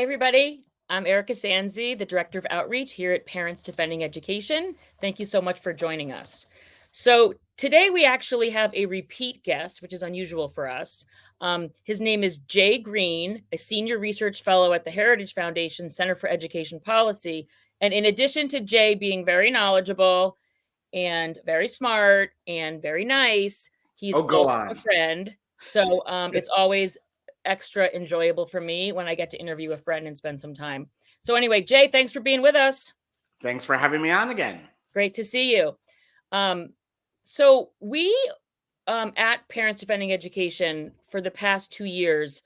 Hi, everybody. I'm Erika Sanzi, the Director of Outreach here at Parents Defending Education. Thank you so much for joining us. So today we actually have a repeat guest, which is unusual for us. His name is Jay Greene, a Senior Research Fellow at the Heritage Foundation Center for Education Policy. And in addition to Jay being very knowledgeable and very smart and very nice, he's Go also a on. friend. So it's always extra enjoyable for me when I get to interview a friend and spend some time. So anyway, Jay, thanks for being with us. Thanks for having me on again. Great to see you. So we at Parents Defending Education for the past 2 years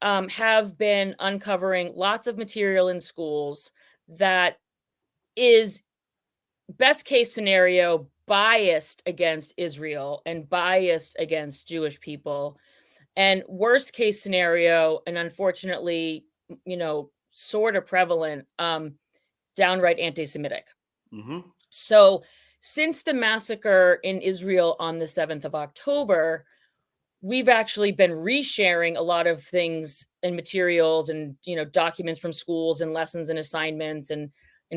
have been uncovering lots of material in schools that is best case scenario biased against Israel and biased against Jewish people, and worst case scenario, and unfortunately, sort of prevalent, downright anti-Semitic. Mm-hmm. So since the massacre in Israel on the 7th of October, we've actually been resharing a lot of things and materials and, documents from schools and lessons and assignments and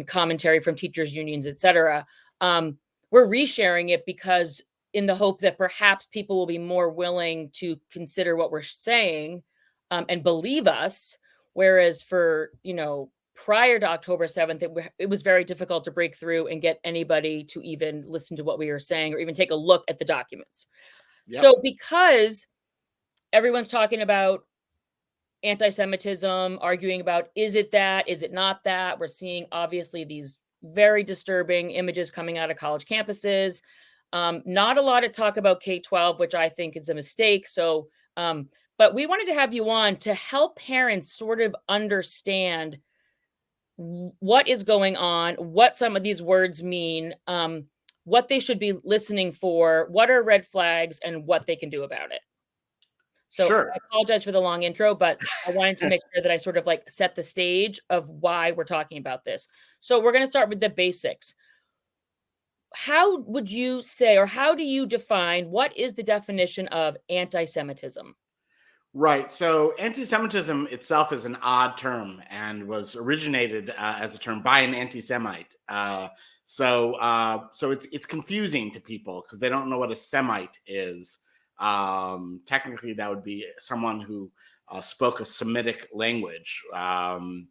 commentary from teachers unions, etc. We're resharing it because in the hope that perhaps people will be more willing to consider what we're saying and believe us. Whereas for, prior to October 7th, it was very difficult to break through and get anybody to even listen to what we were saying or even take a look at the documents. Yep. So because everyone's talking about anti-Semitism, arguing about, is it that, is it not that? We're seeing obviously these very disturbing images coming out of college campuses. Not a lot of talk about K-12, which I think is a mistake. So, but we wanted to have you on to help parents sort of understand what is going on, what some of these words mean, what they should be listening for, what are red flags, and what they can do about it. So Sure. I apologize for the long intro, but I wanted to make sure that I sort of like set the stage of why we're talking about this. So we're going to start with the basics. How would you say, or how do you define, what is the definition of anti-Semitism? Right. So anti-Semitism itself is an odd term and was originated as a term by an anti-Semite. So it's confusing to people because they don't know what a Semite is. Technically, that would be someone who spoke a Semitic language. And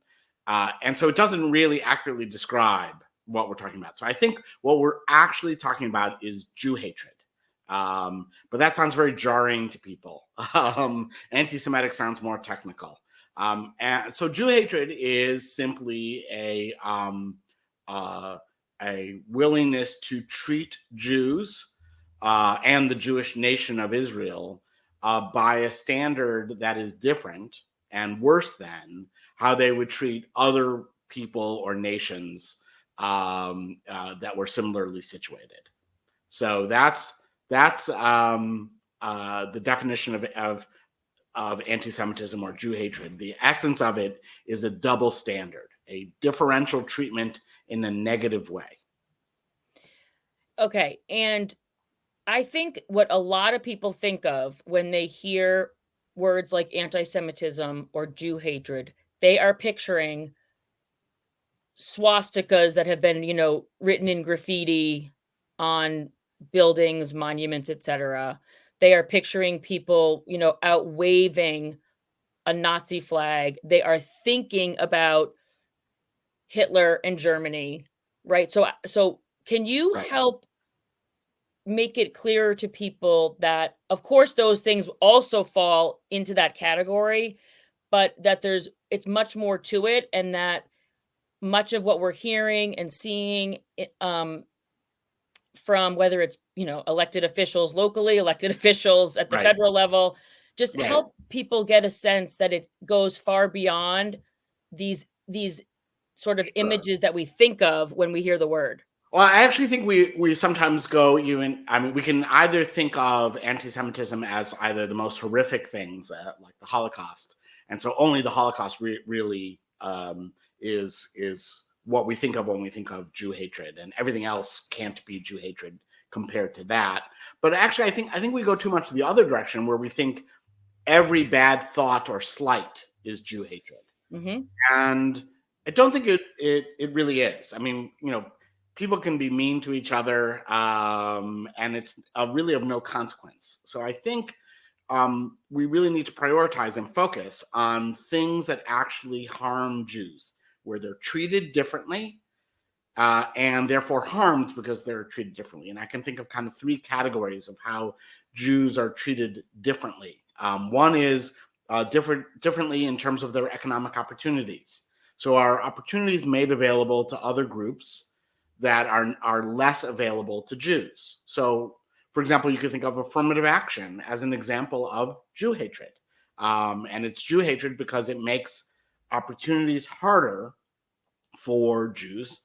so it doesn't really accurately describe what we're talking about. So I think what we're actually talking about is Jew hatred. But that sounds very jarring to people. Anti-Semitic sounds more technical. And so Jew hatred is simply a willingness to treat Jews and the Jewish nation of Israel by a standard that is different and worse than how they would treat other people or nations that were similarly situated. So that's the definition of anti-Semitism or Jew hatred. The essence of it is a double standard, a differential treatment in a negative way. Okay. And I think what a lot of people think of when they hear words like anti-Semitism or Jew hatred, they are picturing swastikas that have been, written in graffiti on buildings, monuments, etc. They are picturing people, out waving a Nazi flag. They are thinking about Hitler and Germany, right? So can you help make it clearer to people that, of course, those things also fall into that category, but that it's much more to it, and that much of what we're hearing and seeing from whether it's, elected officials locally, elected officials at the federal level, just help people get a sense that it goes far beyond these sort of images that we think of when we hear the word. Well, I actually think we sometimes go even. I mean, we can either think of anti-Semitism as either the most horrific things, like the Holocaust, and so only the Holocaust really is what we think of when we think of Jew hatred, and everything else can't be Jew hatred compared to that. But actually, I think we go too much the other direction, where we think every bad thought or slight is Jew hatred. Hmm. And I don't think it really is. I mean, people can be mean to each other, and it's really of no consequence. So I think we really need to prioritize and focus on things that actually harm Jews, where they're treated differently, and therefore harmed because they're treated differently. And I can think of kind of three categories of how Jews are treated differently. One is differently in terms of their economic opportunities. So are opportunities made available to other groups that are less available to Jews. So, for example, you could think of affirmative action as an example of Jew hatred. And it's Jew hatred because it makes opportunities harder for Jews,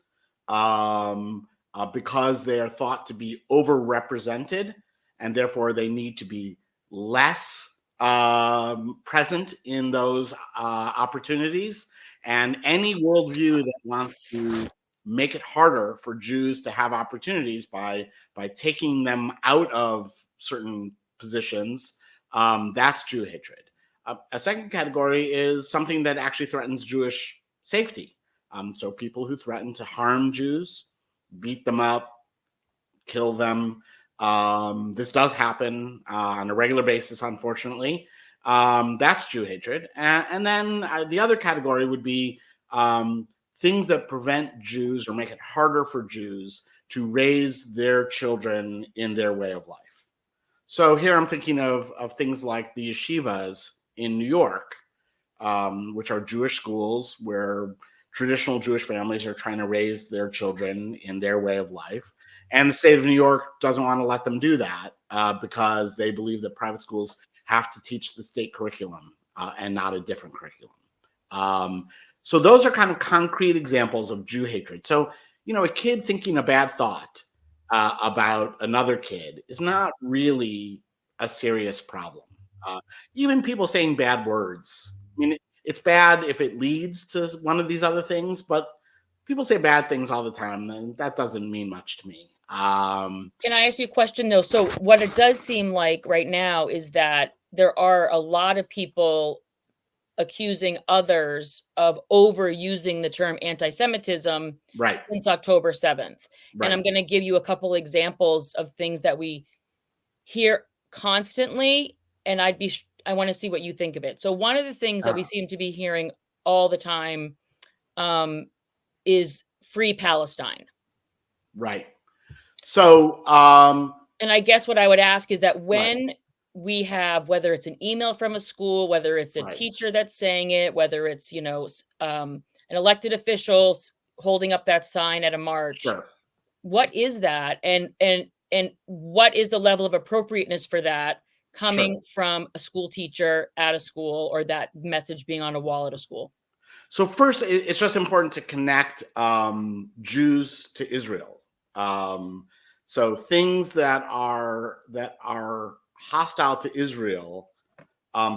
because they are thought to be overrepresented, and therefore they need to be less present in those opportunities. And any worldview that wants to make it harder for Jews to have opportunities by taking them out of certain positions, that's Jew hatred. A second category is something that actually threatens Jewish safety. So people who threaten to harm Jews, beat them up, kill them. This does happen on a regular basis, unfortunately. That's Jew hatred. And then the other category would be things that prevent Jews or make it harder for Jews to raise their children in their way of life. So here I'm thinking of things like the yeshivas in New York, which are Jewish schools where traditional Jewish families are trying to raise their children in their way of life. And the state of New York doesn't want to let them do that because they believe that private schools have to teach the state curriculum and not a different curriculum. So those are kind of concrete examples of Jew hatred. So, a kid thinking a bad thought about another kid is not really a serious problem. Uh, Even people saying bad words. I mean, it's bad if it leads to one of these other things, but people say bad things all the time, and that doesn't mean much to me. Can I ask you a question though? So what it does seem like right now is that there are a lot of people accusing others of overusing the term anti-Semitism Right, since October 7th. And right. I'm going to give you a couple examples of things that we hear constantly, and I want to see what you think of it. So one of the things that we Uh, seem to be hearing all the time um, is free Palestine. right. So, And I guess what I would ask is that right, when we have, whether it's an email from a school, whether it's a right. teacher that's saying it, whether it's, an elected official holding up that sign at a march, Sure. what is that? And what is the level of appropriateness for that Sure. coming from a school teacher at a school, or that message being on a wall at a school? So first, it's just important to connect Jews to Israel. Um, so things that are hostile to Israel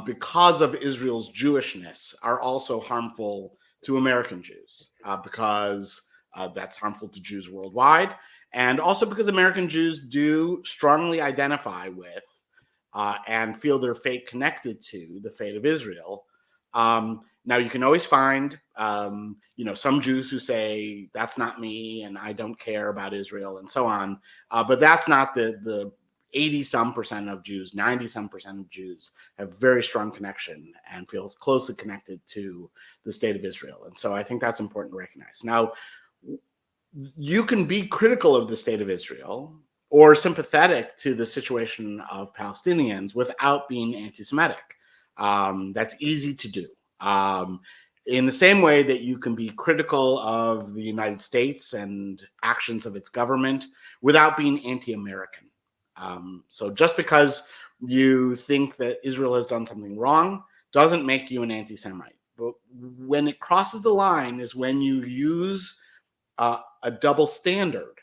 because of Israel's Jewishness are also harmful to American Jews because that's harmful to Jews worldwide, and also because American Jews do strongly identify with and feel their fate connected to the fate of Israel. Now, you can always find, some Jews who say that's not me and I don't care about Israel and so on. But that's not the 80 some percent of Jews, 90 some percent of Jews have very strong connection and feel closely connected to the state of Israel. And so I think that's important to recognize. Now, you can be critical of the state of Israel or sympathetic to the situation of Palestinians without being anti-Semitic. That's easy to do. In the same way that you can be critical of the United States and actions of its government without being anti-American. So just because you think that Israel has done something wrong doesn't make you an anti-Semite. But when it crosses the line is when you use a double standard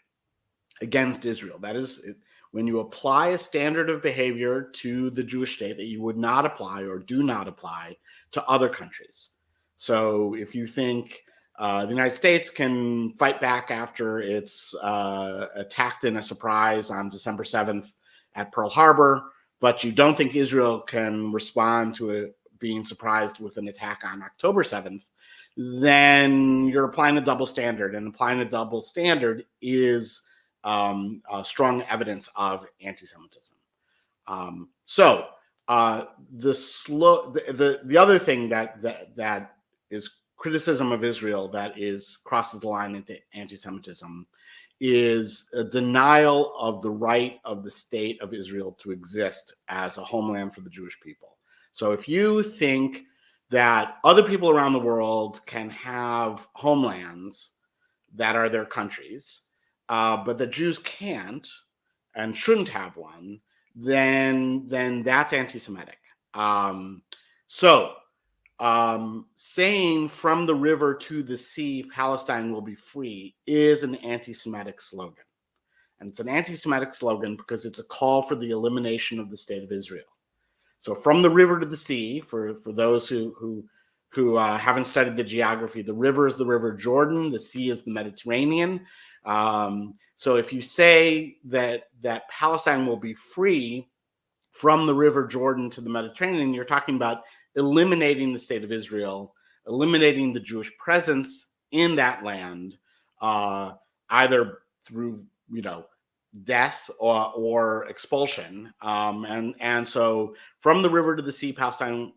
against Israel. That is, when you apply a standard of behavior to the Jewish state that you would not apply or do not apply to other countries. So if you think the United States can fight back after it's attacked in a surprise on December 7th at Pearl Harbor, but you don't think Israel can respond to it being surprised with an attack on October 7th, then you're applying a double standard, and applying a double standard is strong evidence of anti-Semitism. So the other thing that is criticism of Israel that crosses the line into anti-Semitism is a denial of the right of the state of Israel to exist as a homeland for the Jewish people. So if you think that other people around the world can have homelands that are their countries, but the Jews can't and shouldn't have one, then that's anti-Semitic. Saying from the river to the sea, Palestine will be free is an anti-Semitic slogan. And it's an anti-Semitic slogan because it's a call for the elimination of the state of Israel. So from the river to the sea, for those who haven't studied the geography, the river is the River Jordan, the sea is the Mediterranean. So if you say that Palestine will be free from the River Jordan to the Mediterranean, you're talking about eliminating the state of Israel, eliminating the Jewish presence in that land, either through death or expulsion. And so from the river to the sea, Palestine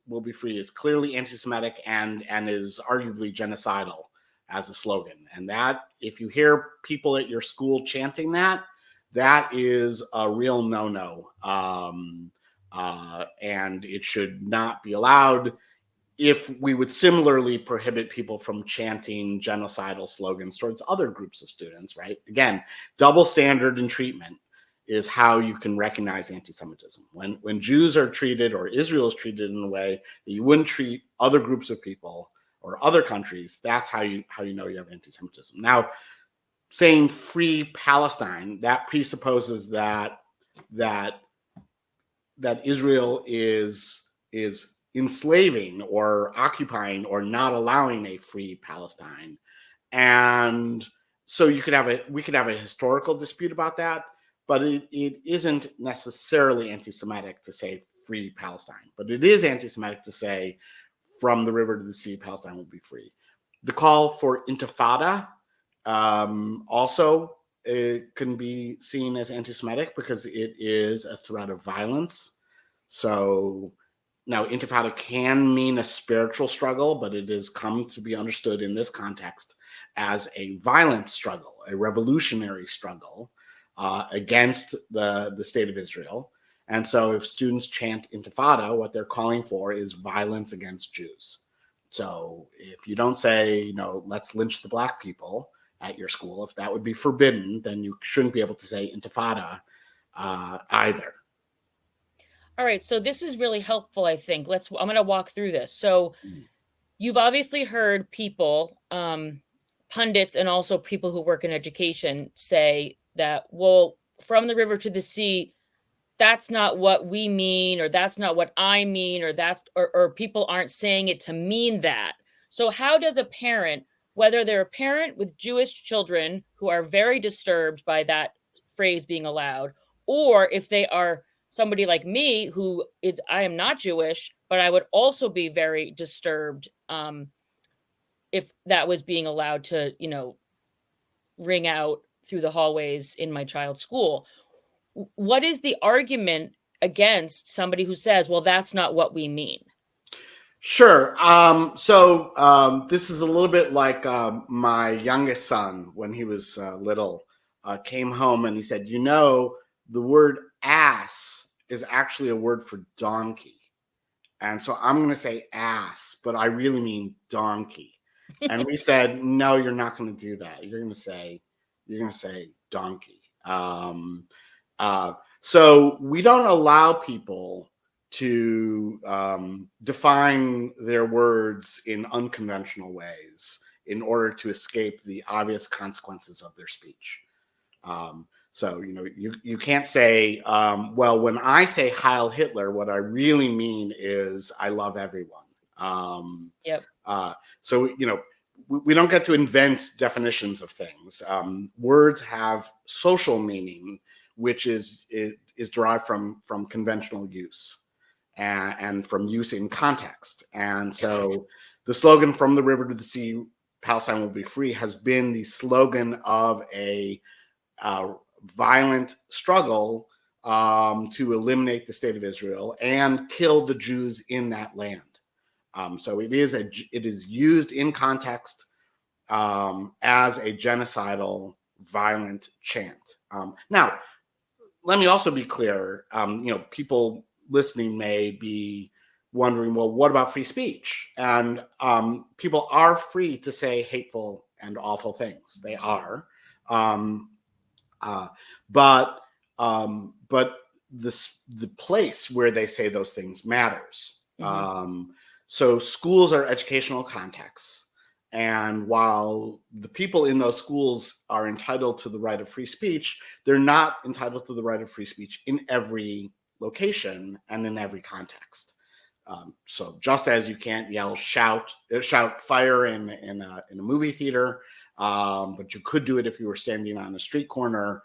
will be free is clearly anti-Semitic and is arguably genocidal as a slogan. And that, if you hear people at your school chanting that is a real no-no. And it should not be allowed. If we would similarly prohibit people from chanting genocidal slogans towards other groups of students, right? Again, double standard in treatment is how you can recognize anti-Semitism. When Jews are treated, or Israel is treated in a way that you wouldn't treat other groups of people or other countries, that's how you know you have anti-Semitism. Now, saying free Palestine, that presupposes that Israel is enslaving or occupying or not allowing a free Palestine. And so we could have a historical dispute about that, but it isn't necessarily anti-Semitic to say free Palestine. But it is anti-Semitic to say from the river to the sea, Palestine will be free. The call for intifada also it can be seen as anti-Semitic because it is a threat of violence. So now intifada can mean a spiritual struggle, but it has come to be understood in this context as a violent struggle, a revolutionary struggle against the state of Israel. And so if students chant intifada, what they're calling for is violence against Jews. So if you don't say, let's lynch the black people at your school, if that would be forbidden, then you shouldn't be able to say intifada either. All right, so this is really helpful, I think. I'm going to walk through this. So you've obviously heard people, pundits, and also people who work in education say that, well, from the river to the sea, that's not what we mean, or that's not what I mean, or people aren't saying it to mean that. So how does a parent, whether they're a parent with Jewish children who are very disturbed by that phrase being allowed, or if they are somebody like me I am not Jewish, but I would also be very disturbed if that was being allowed to, ring out through the hallways in my child's school. What is the argument against somebody who says, well, that's not what we mean? Sure. This is a little bit like my youngest son, when he was little, came home and he said, the word ass is actually a word for donkey. And so I'm going to say ass, but I really mean donkey. And we said, no, you're not going to do that. You're going to say donkey. So we don't allow people to define their words in unconventional ways in order to escape the obvious consequences of their speech. So you can't say, well, when I say Heil Hitler, what I really mean is I love everyone. Yep. So we don't get to invent definitions of things. Words have social meaning, which is derived from conventional use and from use in context. And so the slogan "From the river to the sea, Palestine will be free" has been the slogan of a violent struggle to eliminate the state of Israel and kill the Jews in that land. So it is used in context as a genocidal, violent chant. Now, let me also be clear. People listening may be wondering, well, what about free speech? And people are free to say hateful and awful things. They are, but the place where they say those things matters. So schools are educational contexts. And while the people in those schools are entitled to the right of free speech, they're not entitled to the right of free speech in every location and in every context. So just as you can't shout fire in a movie theater, but you could do it if you were standing on a street corner.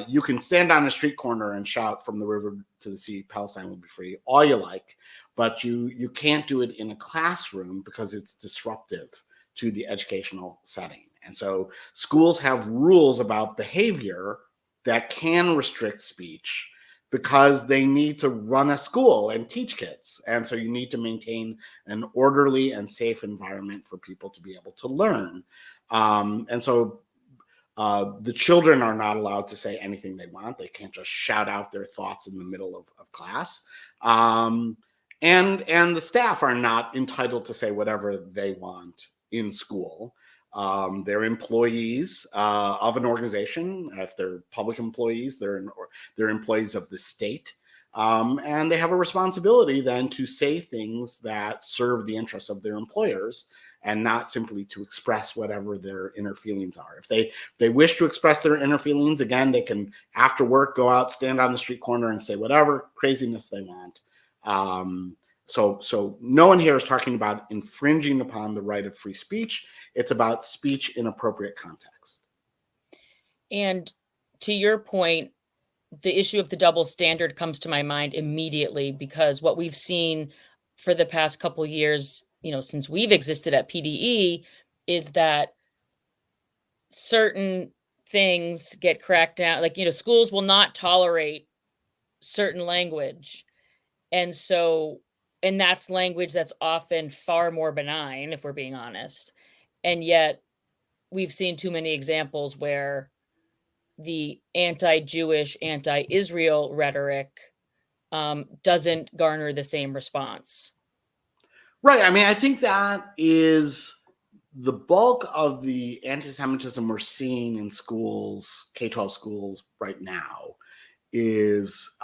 You can stand on a street corner and shout "From the river to the sea, Palestine will be free" all you like, but you can't do it in a classroom because it's disruptive to the educational setting. And so schools have rules about behavior that can restrict speech because they need to run a school and teach kids. And so you need to maintain an orderly and safe environment for people to be able to learn. And so the children are not allowed to say anything they want. They can't just shout out their thoughts in the middle of class. And the staff are not entitled to say whatever they want in school. They're employees of an organization. If they're public employees, they're employees of the state. And they have a responsibility then to say things that serve the interests of their employers and not simply to express whatever their inner feelings are. If they wish to express their inner feelings, again, they can, after work, go out, stand on the street corner and say whatever craziness they want. So no one here is talking about infringing upon the right of free speech. It's about speech in appropriate context. And to your point, the issue of the double standard comes to my mind immediately, because what we've seen for the past couple of years, since we've existed at PDE, is that certain things get cracked down. Like, schools will not tolerate certain language. And that's language that's often far more benign, if we're being honest. And yet we've seen too many examples where the anti-Jewish, anti-Israel rhetoric doesn't garner the same response. Right. I mean, I think that is the bulk of the anti-Semitism we're seeing in schools, K-12 schools right now, is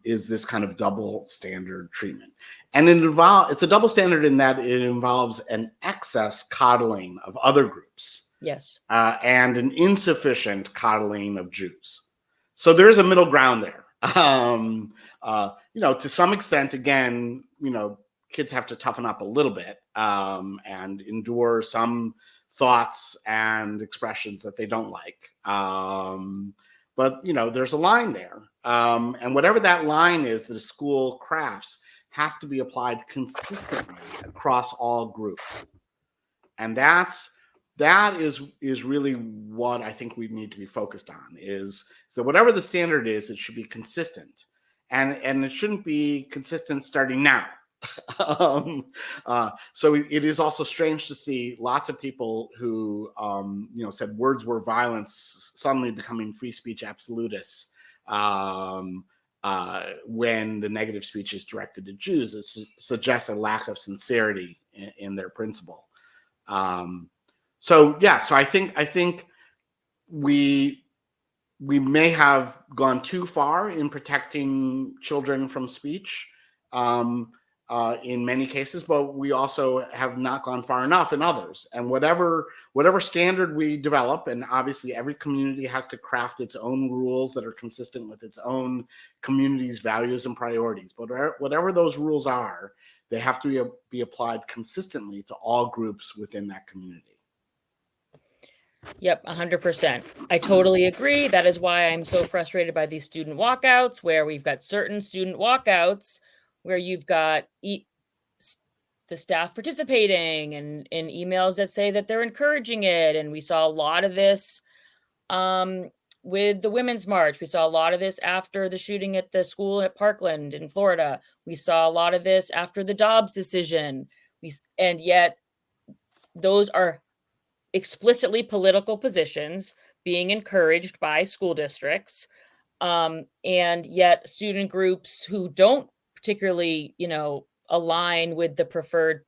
this kind of double standard treatment. And it's a double standard in that it involves an excess coddling of other groups. Yes. And an insufficient coddling of Jews. So there is a middle ground there. To some extent, again, kids have to toughen up a little bit and endure some thoughts and expressions that they don't like. But there's a line there. And whatever that line is that a school crafts has to be applied consistently across all groups. And that is really what I think we need to be focused on, is that whatever the standard is, it should be consistent. And it shouldn't be consistent starting now. So it is also strange to see lots of people who said words were violence suddenly becoming free speech absolutists when the negative speech is directed at Jews. It suggests a lack of sincerity in their principle. So I think we may have gone too far in protecting children from speech in many cases, but we also have not gone far enough in others. And whatever standard we develop, and obviously every community has to craft its own rules that are consistent with its own community's values and priorities. But whatever those rules are, they have to be applied consistently to all groups within that community. Yep, 100%. I totally agree. That is why I'm so frustrated by these student walkouts, where we've got certain student walkouts where you've got the the staff participating and in emails that say that they're encouraging it. And we saw a lot of this with the Women's March. We saw a lot of this after the shooting at the school at Parkland in Florida. We saw a lot of this after the Dobbs decision. And yet those are explicitly political positions being encouraged by school districts. And yet student groups who don't particularly, align with the preferred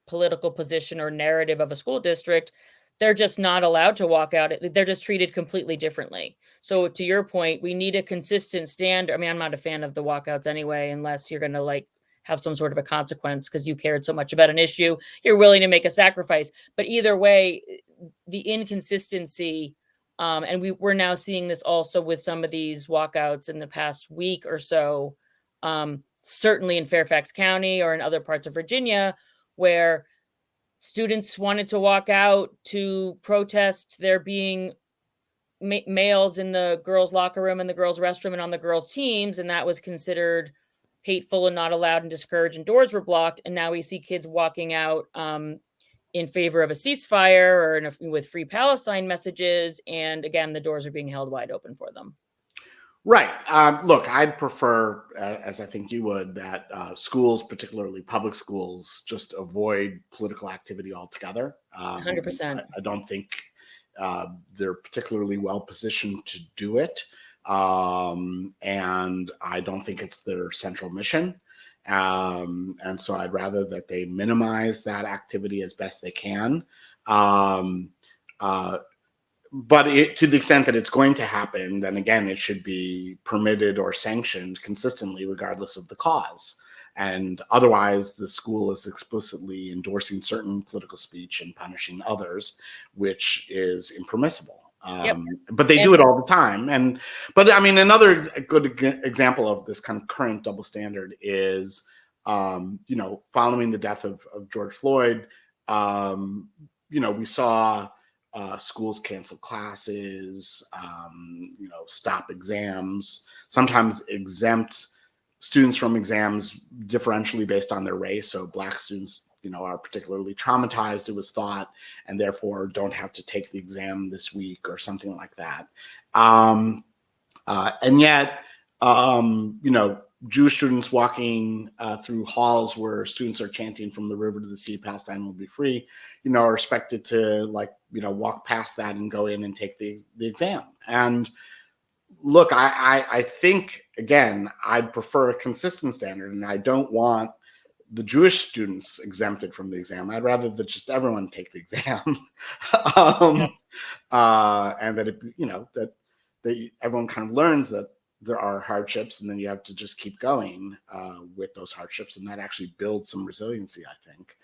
political position or narrative of a school district, they're just not allowed to walk out. They're just treated completely differently. So to your point, we need a consistent standard. I mean, I'm not a fan of the walkouts anyway, unless you're going to like have some sort of a consequence because you cared so much about an issue, you're willing to make a sacrifice. But either way, the inconsistency, and we're now seeing this also with some of these walkouts in the past week or so, certainly in Fairfax County or in other parts of Virginia, where students wanted to walk out to protest there being males in the girls' locker room and the girls' restroom and on the girls' teams, and that was considered hateful and not allowed and discouraged, and doors were blocked. And now we see kids walking out in favor of a ceasefire or with Free Palestine messages, and again, the doors are being held wide open for them. Right. Look, I'd prefer, as I think you would, that schools, particularly public schools, just avoid political activity altogether. 100%. I don't think they're particularly well positioned to do it. And I don't think it's their central mission. And so I'd rather that they minimize that activity as best they can. But to the extent that it's going to happen, then again, it should be permitted or sanctioned consistently, regardless of the cause. And otherwise, the school is explicitly endorsing certain political speech and punishing others, which is impermissible. Yep. But they do it all the time. But I mean, another good example of this kind of current double standard is, following the death of George Floyd, we saw schools cancel classes, stop exams, sometimes exempt students from exams differentially based on their race. So Black students, are particularly traumatized, it was thought, and therefore don't have to take the exam this week or something like that. And yet, Jewish students walking through halls where students are chanting "From the river to the sea, Palestine will be free," are expected to walk past that and go in and take the exam. And look, I think, again, I'd prefer a consistent standard, and I don't want the Jewish students exempted from the exam. I'd rather that just everyone take the exam, and that that everyone kind of learns that there are hardships, and then you have to just keep going with those hardships, and that actually builds some resiliency, I think,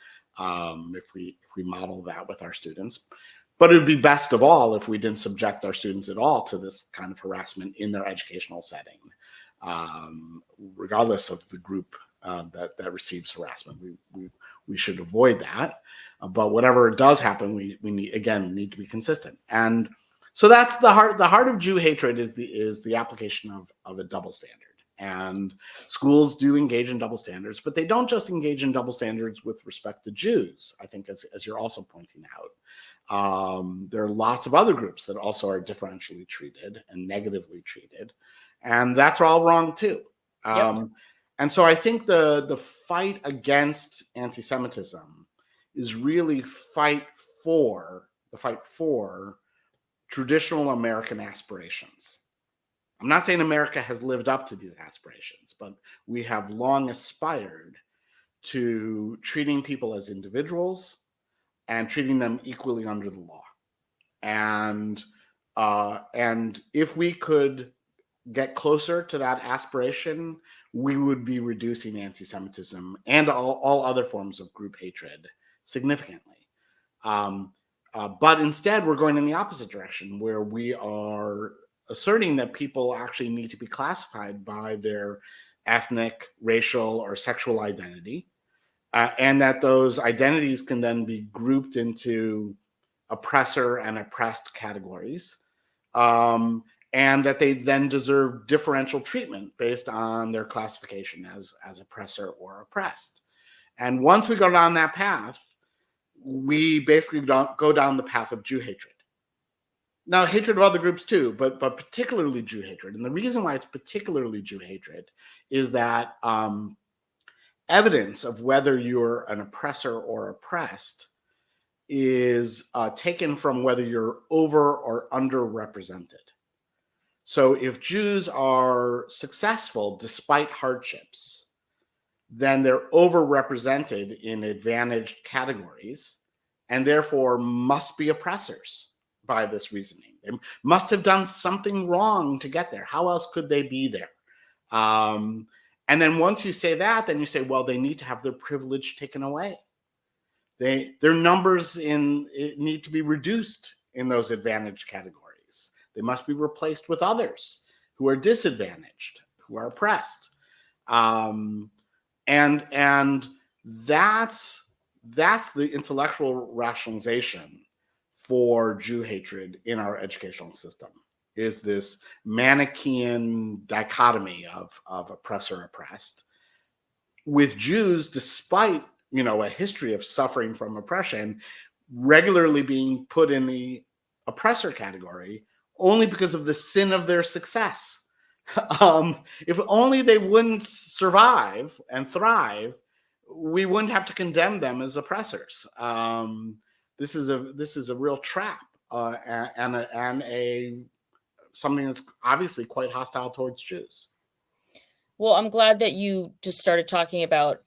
if we model that with our students. But it would be best of all if we didn't subject our students at all to this kind of harassment in their educational setting, regardless of the group that receives harassment. We should avoid that. But whatever does happen, we need to be consistent. And so that's the heart of Jew hatred is the application of a double standard. And schools do engage in double standards, but they don't just engage in double standards with respect to Jews. I think, as you're also pointing out, there are lots of other groups that also are differentially treated and negatively treated, and that's all wrong too. Yep. And so I think the fight against anti-Semitism is really the fight for traditional American aspirations. I'm not saying America has lived up to these aspirations, but we have long aspired to treating people as individuals and treating them equally under the law. And if we could get closer to that aspiration, we would be reducing anti-Semitism and all other forms of group hatred significantly. But instead, we're going in the opposite direction, where we are asserting that people actually need to be classified by their ethnic, racial, or sexual identity, and that those identities can then be grouped into oppressor and oppressed categories, and that they then deserve differential treatment based on their classification as oppressor or oppressed. And once we go down that path, we basically don't go down the path of Jew hatred. Now, hatred of other groups too, but particularly Jew hatred. And the reason why it's particularly Jew hatred is that evidence of whether you're an oppressor or oppressed is taken from whether you're over or underrepresented. So if Jews are successful despite hardships, then they're overrepresented in advantaged categories and therefore must be oppressors by this reasoning. They must have done something wrong to get there. How else could they be there? And then once you say that, then you say, well, they need to have their privilege taken away. Their numbers need to be reduced in those advantaged categories. They must be replaced with others who are disadvantaged, who are oppressed. And that's the intellectual rationalization for Jew hatred in our educational system, is this Manichaean dichotomy of oppressor oppressed, with Jews, despite a history of suffering from oppression, regularly being put in the oppressor category only because of the sin of their success. If only they wouldn't survive and thrive, we wouldn't have to condemn them as oppressors. This is a real trap, and something that's obviously quite hostile towards Jews. Well, I'm glad that you just started talking about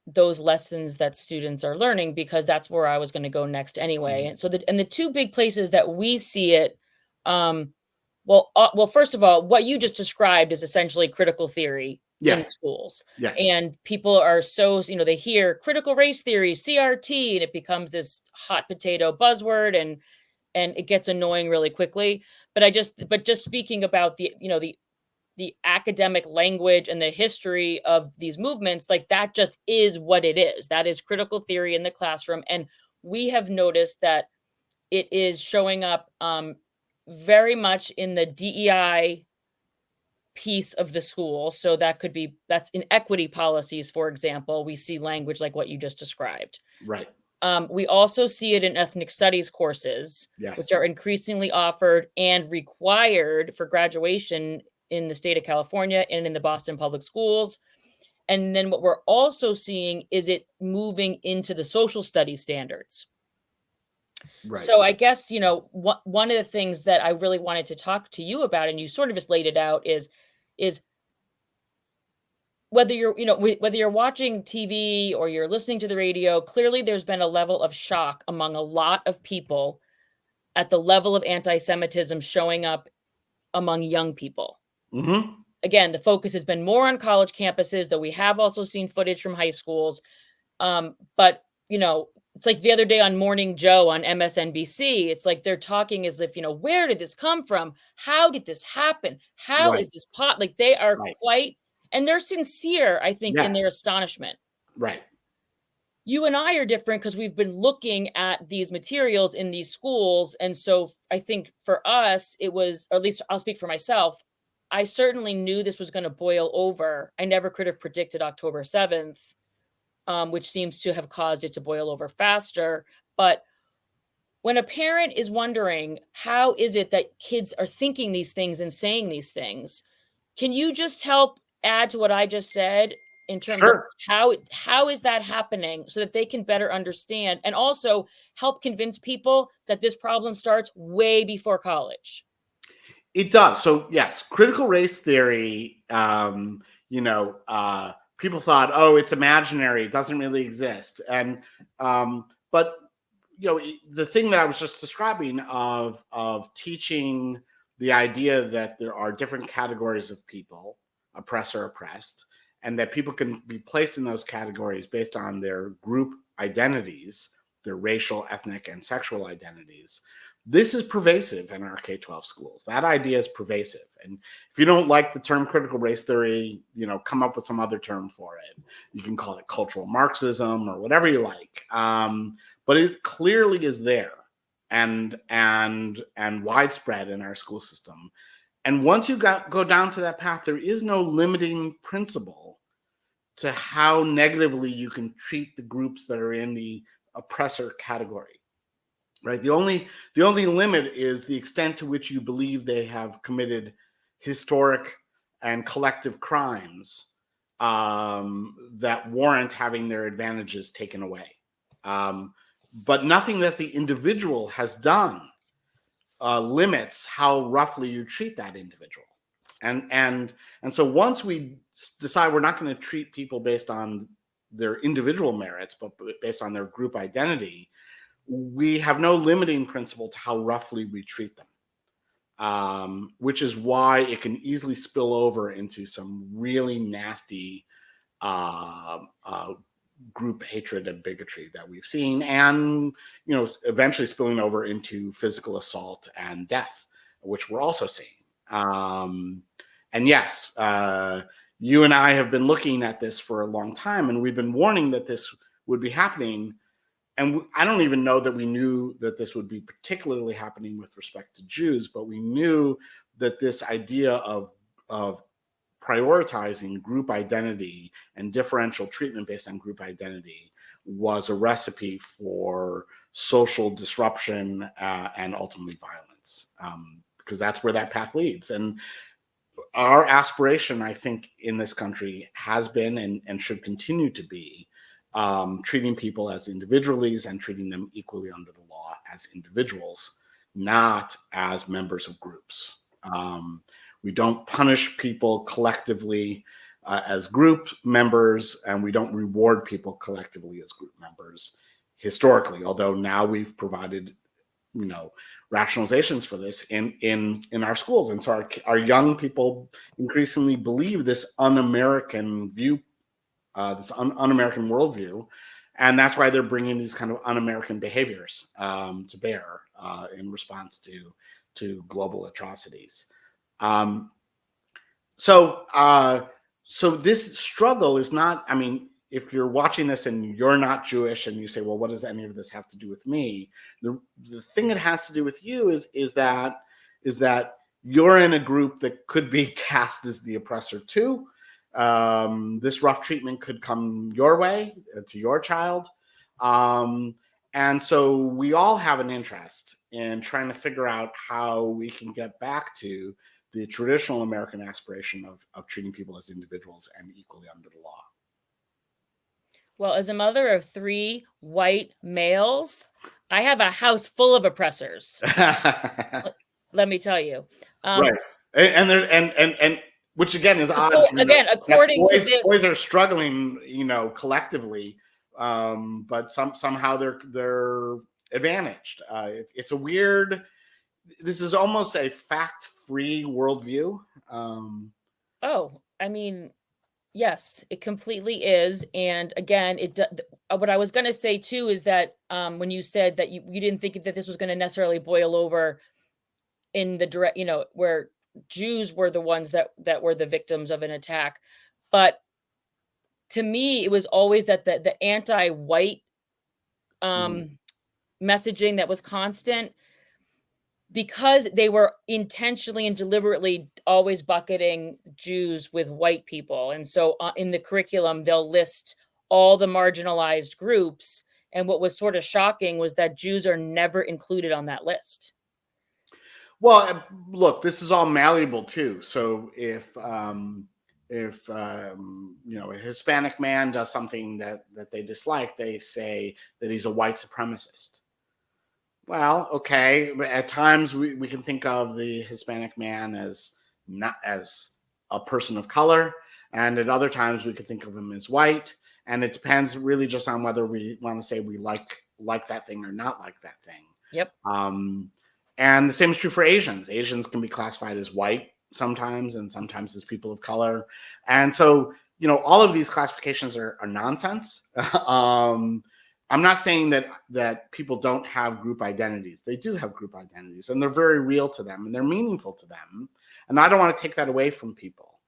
those lessons that students are learning, because that's where I was going to go next anyway. And so the two big places that we see it, well, first of all, what you just described is essentially critical theory in schools. Yes. And people are so, they hear critical race theory, CRT, and it becomes this hot potato buzzword, and it gets annoying really quickly. But just speaking about the academic language and the history of these movements, like that just is what it is. That is critical theory in the classroom. And we have noticed that it is showing up very much in the DEI piece of the school. So that's in equity policies, for example. We see language like what you just described. Right. We also see it in ethnic studies courses, which are increasingly offered and required for graduation in the state of California and in the Boston public schools. And then what we're also seeing is it moving into the social studies standards. Right. So I guess, one of the things that I really wanted to talk to you about, and you sort of just laid it out, is whether you're watching TV or you're listening to the radio, clearly there's been a level of shock among a lot of people at the level of anti-Semitism showing up among young people. Mm-hmm. Again, the focus has been more on college campuses, though we have also seen footage from high schools. But, it's like the other day on Morning Joe on MSNBC, it's like they're talking as if, where did this come from? How did this happen? How is this like they are quite, and they're sincere, I think, in their astonishment. Right. You and I are different because we've been looking at these materials in these schools. And so I think for us, it was, or at least I'll speak for myself, I certainly knew this was going to boil over. I never could have predicted October 7th, which seems to have caused it to boil over faster. But when a parent is wondering, how is it that kids are thinking these things and saying these things, can you just help add to what I just said in terms of how is that happening so that they can better understand, and also help convince people that this problem starts way before college? It does. So yes, critical race theory, people thought, oh, it's imaginary, it doesn't really exist. And but the thing that I was just describing of teaching the idea that there are different categories of people, oppressor, oppressed, and that people can be placed in those categories based on their group identities, their racial, ethnic, and sexual identities. This is pervasive in our K-12 schools. That idea is pervasive. And if you don't like the term critical race theory, come up with some other term for it. You can call it cultural Marxism or whatever you like. But it clearly is there and widespread in our school system. And once you go down to that path, there is no limiting principle to how negatively you can treat the groups that are in the oppressor category. Right. The only limit is the extent to which you believe they have committed historic and collective crimes that warrant having their advantages taken away. But nothing that the individual has done limits how roughly you treat that individual. And so once we decide we're not going to treat people based on their individual merits, but based on their group identity, we have no limiting principle to how roughly we treat them, which is why it can easily spill over into some really nasty group hatred and bigotry that we've seen, and eventually spilling over into physical assault and death, which we're also seeing. And yes, you and I have been looking at this for a long time, and we've been warning that this would be happening. And I don't even know that we knew that this would be particularly happening with respect to Jews, but we knew that this idea of prioritizing group identity and differential treatment based on group identity was a recipe for social disruption and ultimately violence, because that's where that path leads. And our aspiration, I think, in this country has been and should continue to be treating people as individuals and treating them equally under the law as individuals, not as members of groups. We don't punish people collectively as group members, and we don't reward people collectively as group members historically, although now we've provided rationalizations for this in our schools. And so our young people increasingly believe this un-American view, this un-American worldview, and that's why they're bringing these kind of un-American behaviors to bear in response to global atrocities. So this struggle is not, I mean, if you're watching this and you're not Jewish and you say, well, what does any of this have to do with me? The thing it has to do with you is that you're in a group that could be cast as the oppressor too. This rough treatment could come your way to your child. And so we all have an interest in trying to figure out how we can get back to the traditional American aspiration of treating people as individuals and equally under the law. Well, as a mother of 3 white males, I have a house full of oppressors. Let me tell you. Right. And which again is odd. Again, according to this, boys are struggling, collectively, but somehow they're advantaged. It's a weird. This is almost a fact-free worldview. I mean, yes, it completely is. And again, what I was going to say too is that when you said that you didn't think that this was going to necessarily boil over in the direct, where Jews were the ones that were the victims of an attack, but to me, it was always that the anti-white messaging that was constant, because they were intentionally and deliberately always bucketing Jews with white people. And so in the curriculum, they'll list all the marginalized groups. And what was sort of shocking was that Jews are never included on that list. Well, look, this is all malleable too. So if a Hispanic man does something that they dislike, they say that he's a white supremacist. Well, okay. At times we can think of the Hispanic man as not as a person of color, and at other times we could think of him as white. And it depends really just on whether we want to say we like that thing or not like that thing. Yep. And the same is true for Asians. Asians can be classified as white sometimes, and sometimes as people of color. And so, all of these classifications are nonsense. I'm not saying that people don't have group identities. They do have group identities, and they're very real to them, and they're meaningful to them. And I don't want to take that away from people.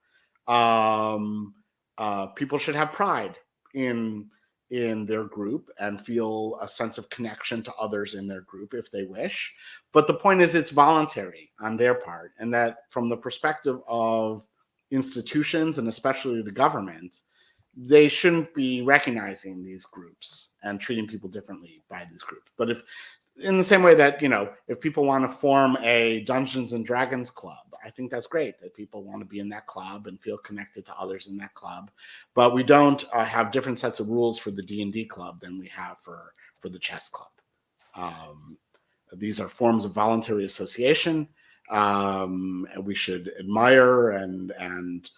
People should have pride in their group and feel a sense of connection to others in their group if they wish. But the point is, it's voluntary on their part, and that from the perspective of institutions and especially the government, they shouldn't be recognizing these groups and treating people differently by these groups. But if, in the same way that, if people want to form a Dungeons and Dragons club, I think that's great that people want to be in that club and feel connected to others in that club. But we don't have different sets of rules for the D&D club than we have for the chess club. These are forms of voluntary association. And we should admire and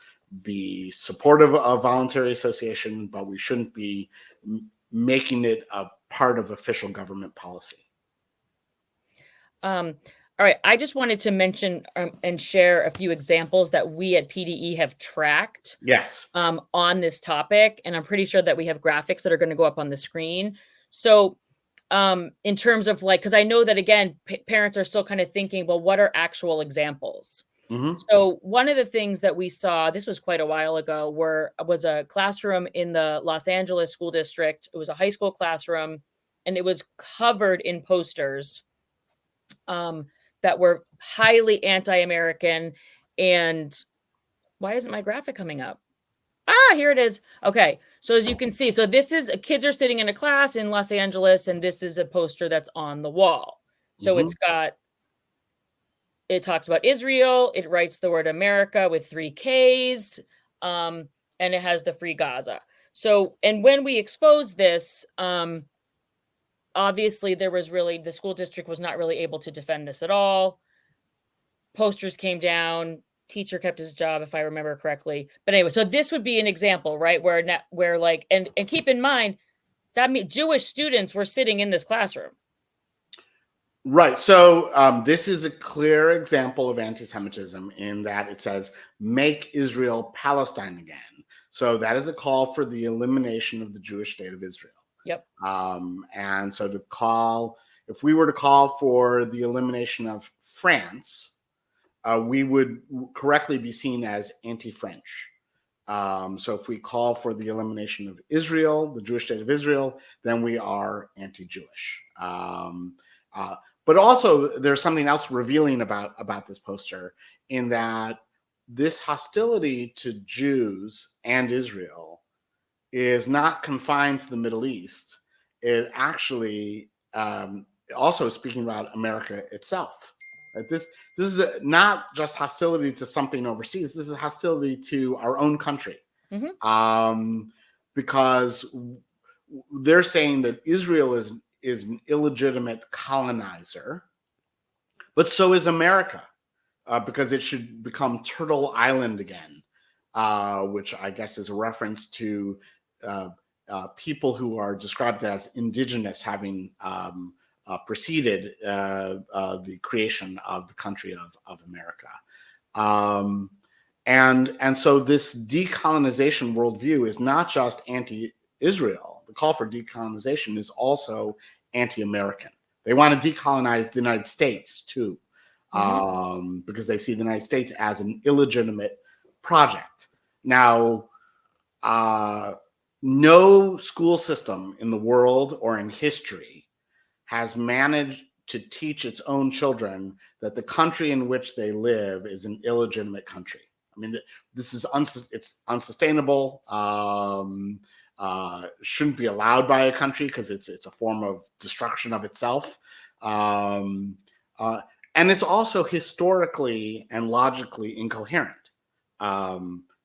be supportive of voluntary association, but we shouldn't be making it a part of official government policy. All right, I just wanted to mention and share a few examples that we at PDE have tracked Yes. on this topic, and I'm pretty sure that we have graphics that are going to go up on the screen. So in terms of because I know that, again, parents are still kind of thinking, well, what are actual examples? Mm-hmm. So one of the things that we saw, this was quite a while ago, was a classroom in the Los Angeles school district. It was a high school classroom, and it was covered in posters that were highly anti-American. And why isn't my graphic coming up? Here it is. Okay. So as you can see, so this is kids are sitting in a class in Los Angeles, and this is a poster that's on the wall. So Mm-hmm. it talks about Israel. It writes the word America with 3 Ks. And it has the Free Gaza. So, and when we exposed this, obviously the school district was not really able to defend this at all. Posters came down, teacher kept his job, if I remember correctly. But anyway, so this would be an example, right? And keep in mind that Jewish students were sitting in this classroom. Right. So this is a clear example of anti-Semitism in that it says, make Israel Palestine again. So that is a call for the elimination of the Jewish state of Israel. Yep. And so if we were to call for the elimination of France, we would correctly be seen as anti-French. So if we call for the elimination of Israel, the Jewish state of Israel, then we are anti-Jewish. But also there's something else revealing about this poster, in that this hostility to Jews and Israel is not confined to the Middle East. It actually also speaking about America itself. Right? This is not just hostility to something overseas. This is hostility to our own country, because they're saying that Israel is an illegitimate colonizer, but so is America, because it should become Turtle Island again, which I guess is a reference to people who are described as indigenous having preceded the creation of the country of America. And so this decolonization worldview is not just anti-Israel. The call for decolonization is also anti-American. They want to decolonize the United States too, because they see the United States as an illegitimate project. Now, no school system in the world or in history has managed to teach its own children that the country in which they live is an illegitimate country. I mean, this is it's unsustainable. Shouldn't be allowed by a country because it's a form of destruction of itself. And it's also historically and logically incoherent.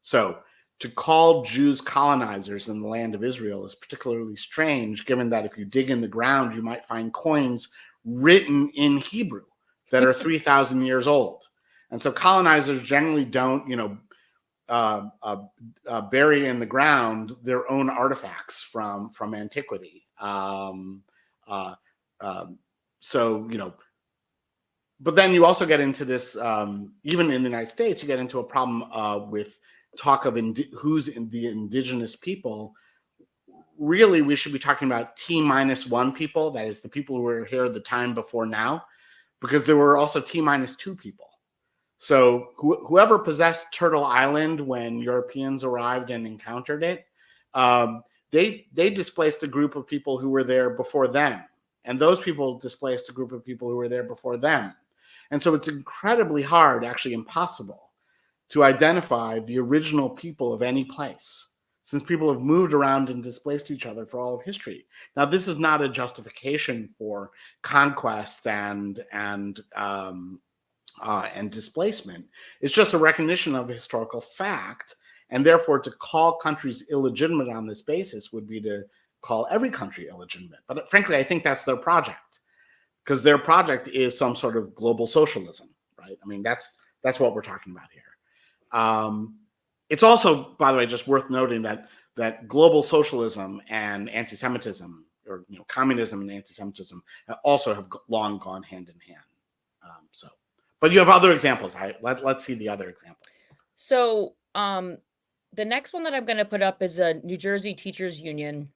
So to call Jews colonizers in the land of Israel is particularly strange, given that if you dig in the ground, you might find coins written in Hebrew that are 3,000 years old. And so colonizers generally don't, bury in the ground their own artifacts from antiquity. But then you also get into this, even in the United States, you get into a problem with talk of who's in the indigenous people. Really, we should be talking about T-1 people. That is the people who were here the time before now, because there were also T-2 people. So whoever possessed Turtle Island when Europeans arrived and encountered it, they displaced a group of people who were there before them. And those people displaced a group of people who were there before them. And so it's incredibly hard, actually impossible, to identify the original people of any place. since people have moved around and displaced each other for all of history. Now, this is not a justification for conquest and displacement. It's just a recognition of a historical fact, and therefore to call countries illegitimate on this basis would be to call every country illegitimate. But frankly, I think that's their project, because their project is some sort of global socialism, right? I mean, that's what we're talking about here. It's also, by the way, just worth noting that global socialism and anti-Semitism, or communism and anti-Semitism, also have long gone hand in hand. But you have other examples. Let's see the other examples. So the next one that I'm going to put up is a New Jersey Teachers Union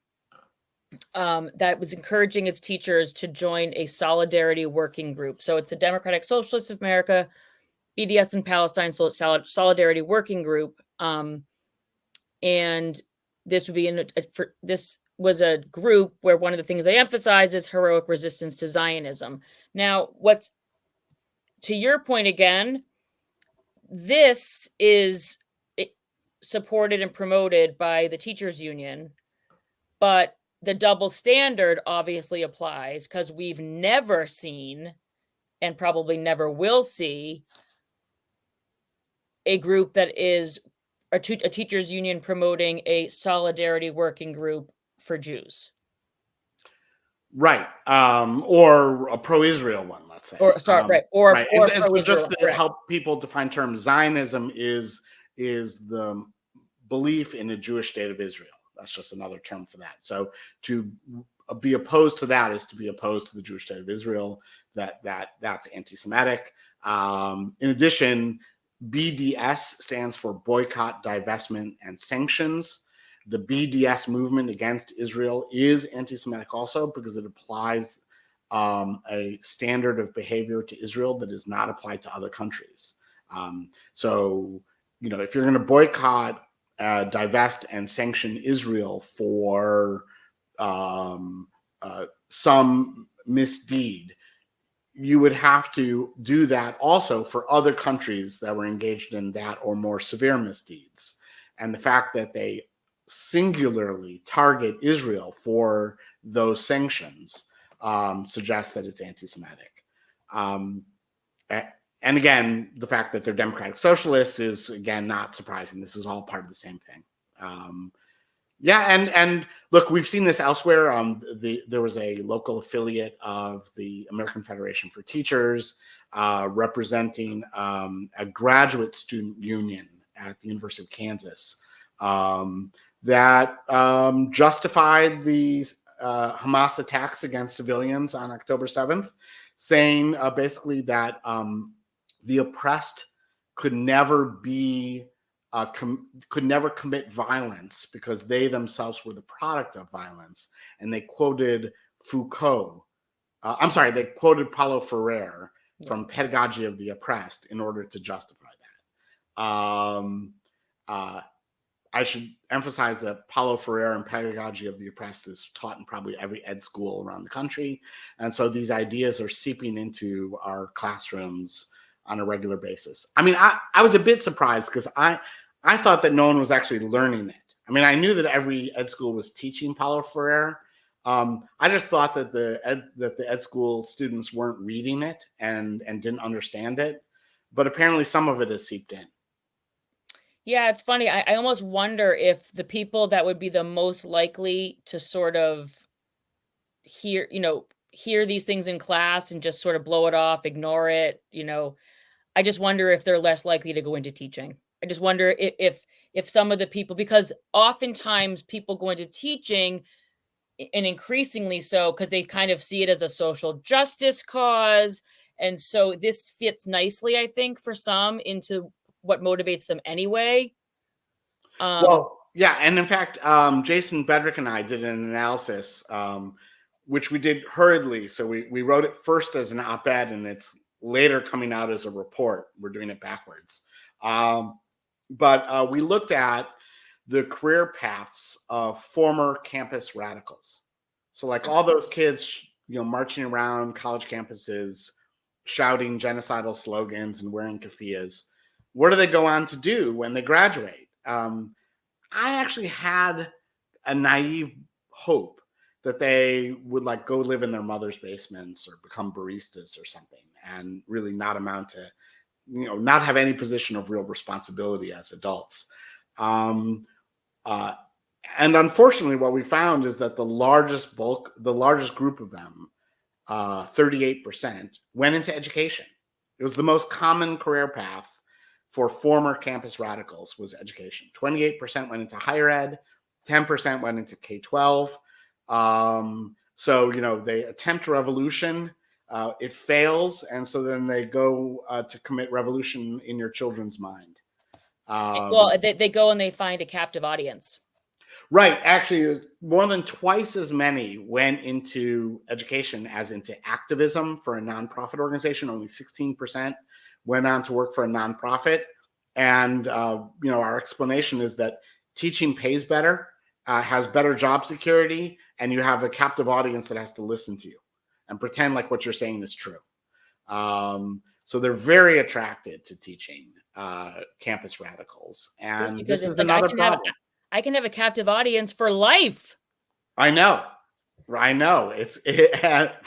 that was encouraging its teachers to join a solidarity working group. So it's the Democratic Socialists of America, BDS in Palestine, so it's solidarity working group. And this would be this was a group where one of the things they emphasize is heroic resistance to Zionism. Now, what's to your point again, this is supported and promoted by the teachers union, but the double standard obviously applies because we've never seen and probably never will see a group that is a teachers union promoting a solidarity working group for Jews. Right. Or a pro-Israel one, let's say. Or sorry, right. Or, right. Or it's just to help people define terms. Zionism is the belief in a Jewish state of Israel. That's just another term for that. So to be opposed to that is to be opposed to the Jewish state of Israel. That's anti-Semitic. In addition, BDS stands for boycott, divestment, and sanctions. The BDS movement against Israel is anti-Semitic also because it applies a standard of behavior to Israel that is not applied to other countries. So, if you're going to boycott, divest, and sanction Israel for some misdeed, you would have to do that also for other countries that were engaged in that or more severe misdeeds. And the fact that they singularly target Israel for those sanctions suggests that it's anti-Semitic. And again, the fact that they're democratic socialists is, again, not surprising. This is all part of the same thing. And look, we've seen this elsewhere. There was a local affiliate of the American Federation for Teachers representing a graduate student union at the University of Kansas that justified the Hamas attacks against civilians on October 7th, saying basically that the oppressed could never commit violence because they themselves were the product of violence. And they quoted Foucault. They quoted Paulo Freire from Pedagogy of the Oppressed in order to justify that. I should emphasize that Paulo Freire and Pedagogy of the Oppressed is taught in probably every ed school around the country. And so these ideas are seeping into our classrooms on a regular basis. I mean, I was a bit surprised because I thought that no one was actually learning it. I mean, I knew that every ed school was teaching Paulo Freire. I just thought that the ed school students weren't reading it and didn't understand it. But apparently some of it has seeped in. Yeah, it's funny. I almost wonder if the people that would be the most likely to sort of hear these things in class and just sort of blow it off, ignore it, I just wonder if they're less likely to go into teaching. I just wonder if some of the people, because oftentimes people go into teaching, and increasingly so, because they kind of see it as a social justice cause. And so this fits nicely, I think, for some into what motivates them anyway. And in fact, Jason Bedrick and I did an analysis, which we did hurriedly. So we wrote it first as an op-ed, and it's later coming out as a report. We're doing it backwards. But we looked at the career paths of former campus radicals. So like all those kids, marching around college campuses, shouting genocidal slogans and wearing keffiyehs, what do they go on to do when they graduate? I actually had a naive hope that they would like go live in their mother's basements or become baristas or something, and really not amount to, not have any position of real responsibility as adults. Um, uh, and unfortunately, what we found is that the largest group of them, 38%, went into education. It was the most common career path for former campus radicals was education. 28% went into higher ed, 10% went into K-12. So, they attempt revolution, it fails, and so then they go to commit revolution in your children's mind. Well, they go and they find a captive audience. Right. Actually, more than twice as many went into education as into activism for a nonprofit organization. Only 16% went on to work for a nonprofit. And, our explanation is that teaching pays better, has better job security, and you have a captive audience that has to listen to you and pretend like what you're saying is true. So they're very attracted to teaching campus radicals. Just And because this it's is like another problem. I can have a captive audience for life. I know. It's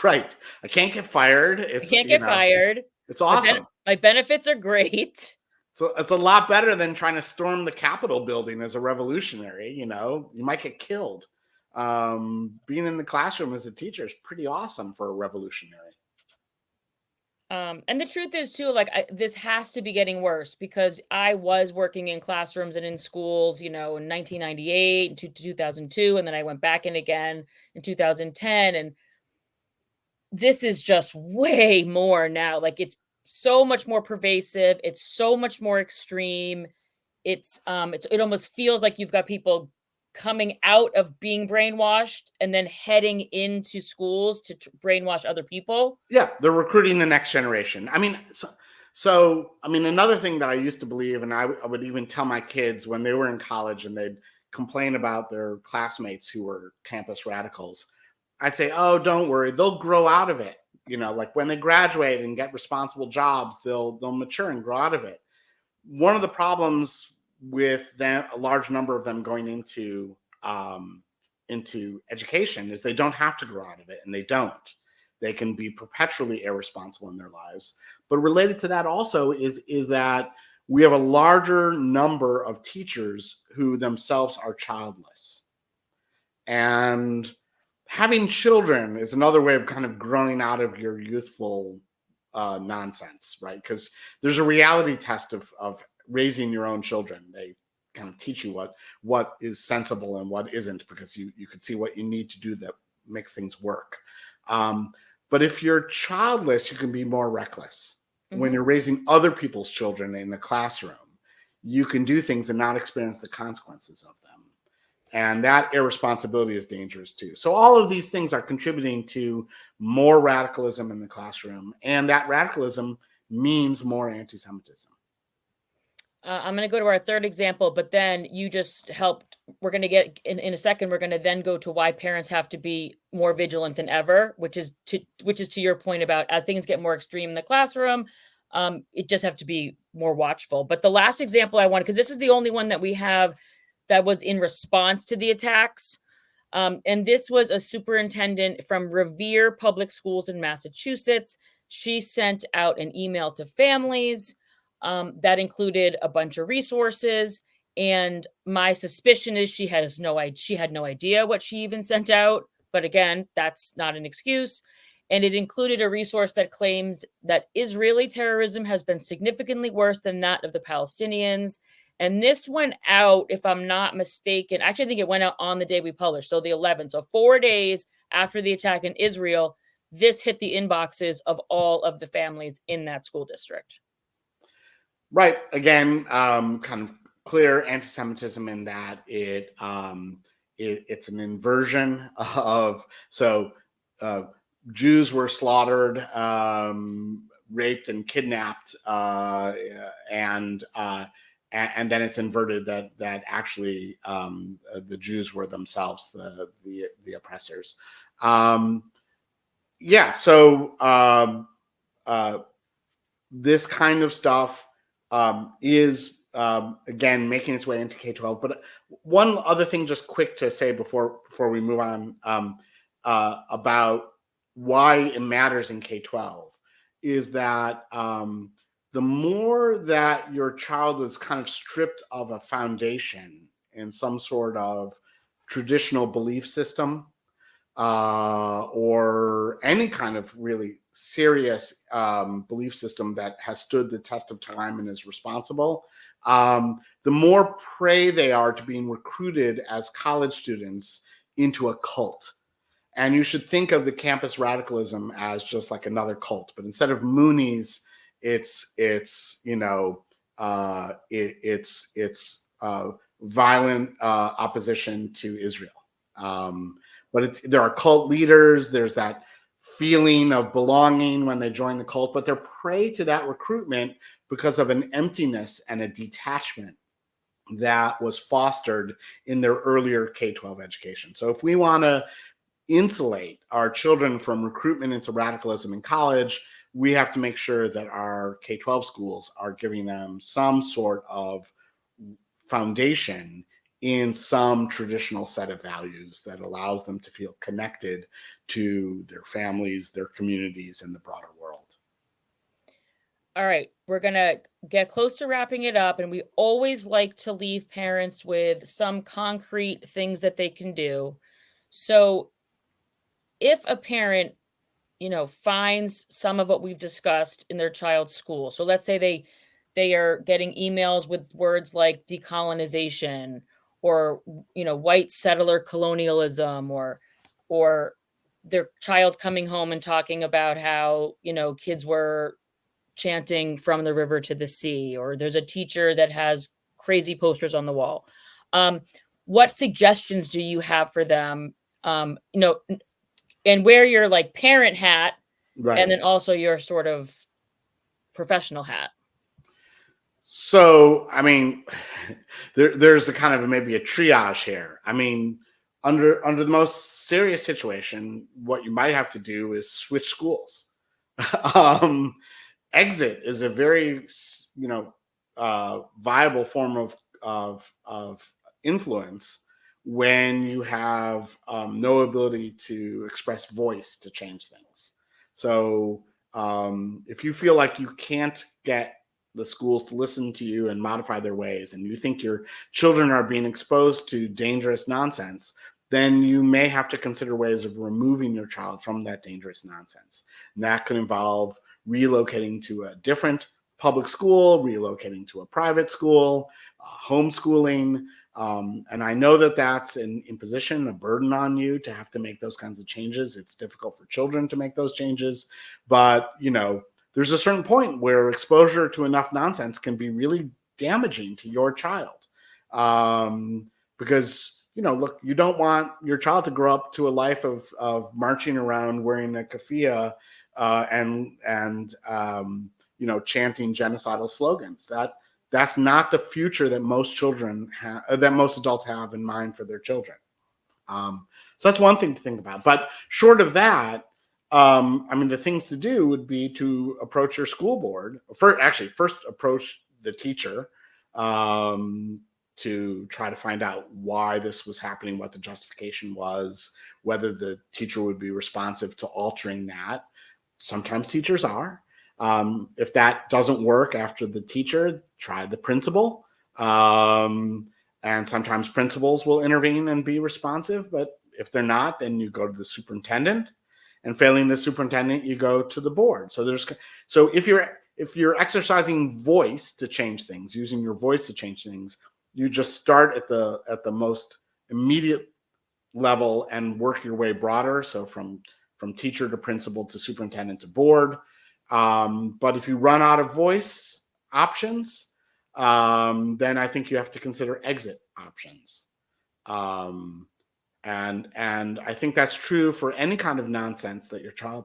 right. I can't get fired. I can't get fired. It's awesome. My benefits are great. So it's a lot better than trying to storm the Capitol building as a revolutionary. You might get killed. Being in the classroom as a teacher is pretty awesome for a revolutionary. And the truth is too, like this has to be getting worse because I was working in classrooms and in schools, in 1998 and 2002, and then I went back in again in 2010, and this is just way more now. Like it's so much more pervasive. It's so much more extreme. It almost feels like you've got people coming out of being brainwashed and then heading into schools to brainwash other people. Yeah, they're recruiting the next generation. I mean, another thing that I used to believe, and I would even tell my kids when they were in college and they'd complain about their classmates who were campus radicals, I'd say, "Oh, don't worry, they'll grow out of it. Like when they graduate and get responsible jobs, they'll mature and grow out of it." One of the problems with them, a large number of them going into education, is they don't have to grow out of it, and they don't. They can be perpetually irresponsible in their lives. But related to that also is that we have a larger number of teachers who themselves are childless. And having children is another way of kind of growing out of your youthful nonsense, right? Because there's a reality test of raising your own children. They kind of teach you what is sensible and what isn't, because you can see what you need to do that makes things work. But if you're childless, you can be more reckless. Mm-hmm. When you're raising other people's children in the classroom, you can do things and not experience the consequences of them. And that irresponsibility is dangerous too. So all of these things are contributing to more radicalism in the classroom. And that radicalism means more anti-Semitism. I'm going to go to our third example, but then you just helped. We're going to get in a second. We're going to then go to why parents have to be more vigilant than ever, which is to your point about as things get more extreme in the classroom, it just have to be more watchful. But the last example I wanted, because this is the only one that we have that was in response to the attacks. And this was a superintendent from Revere Public Schools in Massachusetts. She sent out an email to families that included a bunch of resources. And my suspicion is she had no idea what she even sent out. But again, that's not an excuse. And it included a resource that claims that Israeli terrorism has been significantly worse than that of the Palestinians. And this went out, if I'm not mistaken, actually, I think it went out on the day we published, so the 11th. So 4 days after the attack in Israel, this hit the inboxes of all of the families in that school district. Right. Again, kind of clear anti-Semitism in that it's an inversion of, Jews were slaughtered, raped and kidnapped, and then it's inverted that actually the Jews were themselves the oppressors. This kind of stuff is again making its way into K-12. But one other thing, just quick to say before we move on, about why it matters in K-12 is that the more that your child is kind of stripped of a foundation in some sort of traditional belief system, or any kind of really serious belief system that has stood the test of time and is responsible, the more prey they are to being recruited as college students into a cult. And you should think of the campus radicalism as just like another cult, but instead of Moonies, it's violent opposition to Israel. But there are cult leaders. There's that feeling of belonging when they join the cult, but they're prey to that recruitment because of an emptiness and a detachment that was fostered in their earlier K-12 education. So if we want to insulate our children from recruitment into radicalism in college, we have to make sure that our K-12 schools are giving them some sort of foundation in some traditional set of values that allows them to feel connected to their families, their communities, and the broader world. All right, we're going to get close to wrapping it up, and we always like to leave parents with some concrete things that they can do. So if a parent, finds some of what we've discussed in their child's school. So let's say they are getting emails with words like decolonization or white settler colonialism, or their child's coming home and talking about how kids were chanting from the river to the sea, or there's a teacher that has crazy posters on the wall. What suggestions do you have for them? And wear your like parent hat, Right. and then also your sort of professional hat. So, I mean, there's a kind of maybe a triage here. I mean, under the most serious situation, what you might have to do is switch schools. um, Exit is a very viable form of influence when you have no ability to express voice to change things. So if you feel like you can't get the schools to listen to you and modify their ways, and you think your children are being exposed to dangerous nonsense, then you may have to consider ways of removing your child from that dangerous nonsense. And that could involve relocating to a different public school, relocating to a private school, homeschooling. And I know that that's an imposition, a burden on you to have to make those kinds of changes. It's difficult for children to make those changes, but there's a certain point where exposure to enough nonsense can be really damaging to your child. Because look, you don't want your child to grow up to a life of marching around wearing a keffiyeh and chanting genocidal slogans. That's not the future that most children that most adults have in mind for their children. So that's one thing to think about. But short of that, the things to do would be to approach your school board. First approach the teacher to try to find out why this was happening, what the justification was, whether the teacher would be responsive to altering that. Sometimes teachers are. If that doesn't work after the teacher, try the principal. And sometimes principals will intervene and be responsive, but if they're not, then you go to the superintendent, and failing the superintendent, you go to the board. So if you're exercising voice to change things, using your voice to change things, you just start at the most immediate level and work your way broader. So from teacher to principal to superintendent to board. But if you run out of voice options, then I think you have to consider exit options. And I think that's true for any kind of nonsense that your child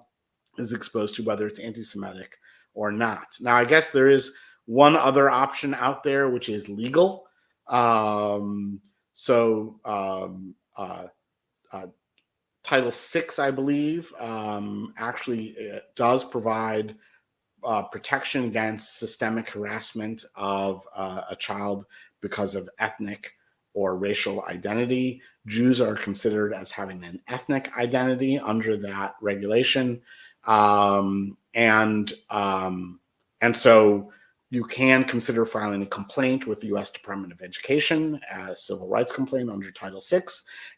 is exposed to, whether it's anti-Semitic or not. Now, I guess there is one other option out there, which is legal. Title VI, I believe, actually does provide protection against systemic harassment of a child because of ethnic or racial identity. Jews are considered as having an ethnic identity under that regulation. And so you can consider filing a complaint with the U.S. Department of Education, a civil rights complaint under Title VI,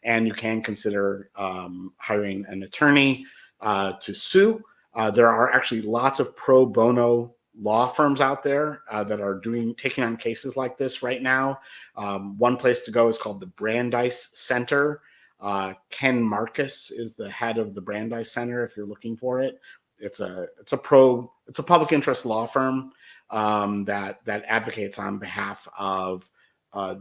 and you can consider hiring an attorney to sue. There are actually lots of pro bono law firms out there that are taking on cases like this right now. One place to go is called the Brandeis Center. Ken Marcus is the head of the Brandeis Center. If you're looking for it, it's a public interest law firm that advocates on behalf of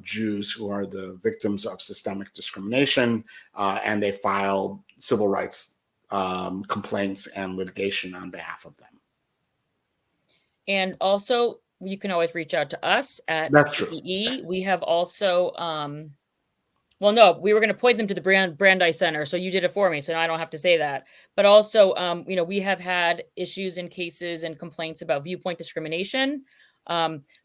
Jews who are the victims of systemic discrimination, and they file civil rights complaints and litigation on behalf of them. And also, you can always reach out to us at PDE. We have also, well, no, we were going to point them to the Brandeis Center, so you did it for me, so now I don't have to say that. But also, we have had issues and cases and complaints about viewpoint discrimination,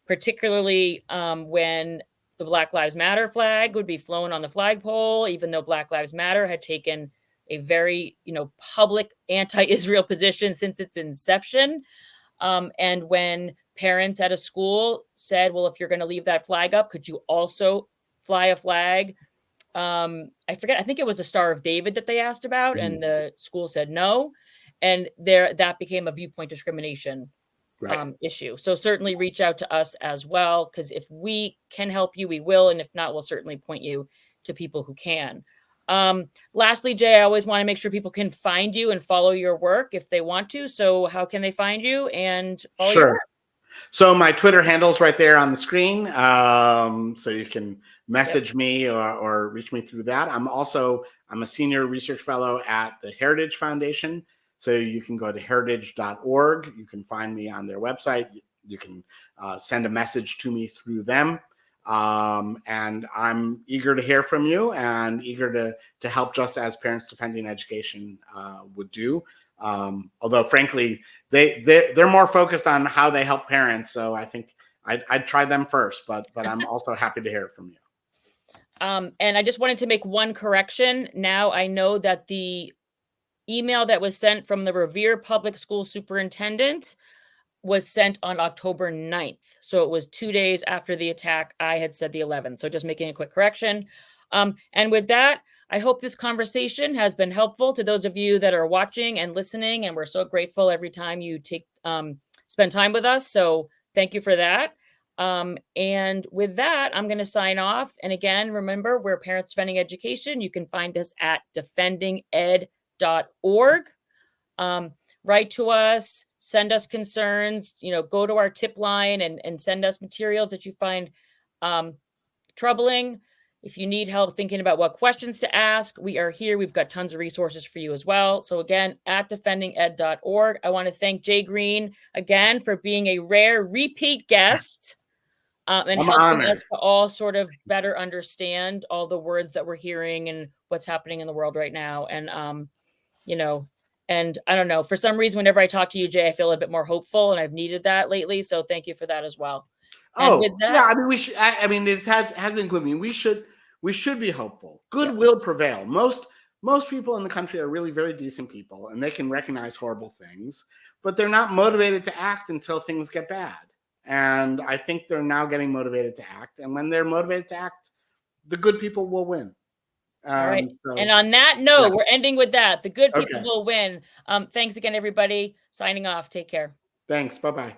particularly when the Black Lives Matter flag would be flown on the flagpole, even though Black Lives Matter had taken a very, public anti-Israel position since its inception. And when parents at a school said, well, if you're going to leave that flag up, could you also fly a flag? I forget, I think it was a Star of David that they asked about, and the school said no. And that became a viewpoint discrimination issue. So certainly reach out to us as well, because if we can help you, we will. And if not, we'll certainly point you to people who can. Lastly, Jay, I always want to make sure people can find you and follow your work if they want to. So how can they find you and follow your work? So my Twitter handle's right there on the screen. So you can message me or reach me through that. I'm a senior research fellow at the Heritage Foundation. So you can go to heritage.org. You can find me on their website. You can send a message to me through them. And I'm eager to hear from you and eager to help, just as Parents Defending Education would do. Although frankly, they're more focused on how they help parents. So I think I'd try them first, but I'm also happy to hear from you. And I just wanted to make one correction. Now I know that the email that was sent from the Revere Public School Superintendent was sent on October 9th. So it was 2 days after the attack. I had said the 11th. So just making a quick correction. And with that, I hope this conversation has been helpful to those of you that are watching and listening. And we're so grateful every time you spend time with us. So thank you for that. And with that, I'm going to sign off. And again, remember, we're Parents Defending Education. You can find us at defendinged.org. Write to us, send us concerns, go to our tip line and send us materials that you find troubling. If you need help thinking about what questions to ask, we are here. We've got tons of resources for you as well. So again, at defendinged.org. I want to thank Jay Greene again for being a rare repeat guest and helping us to all sort of better understand all the words that we're hearing and what's happening in the world right now. And, and I don't know, for some reason, whenever I talk to you, Jay, I feel a bit more hopeful, and I've needed that lately. So thank you for that as well. And with that, yeah, I mean, it has been gloomy. We should be hopeful. Good will prevail. Most people in the country are really very decent people, and they can recognize horrible things, but they're not motivated to act until things get bad. And I think they're now getting motivated to act. And when they're motivated to act, the good people will win. All right. So, and on that note, we're ending with that. The good people will win. Thanks again, everybody. Signing off. Take care. Thanks. Bye-bye.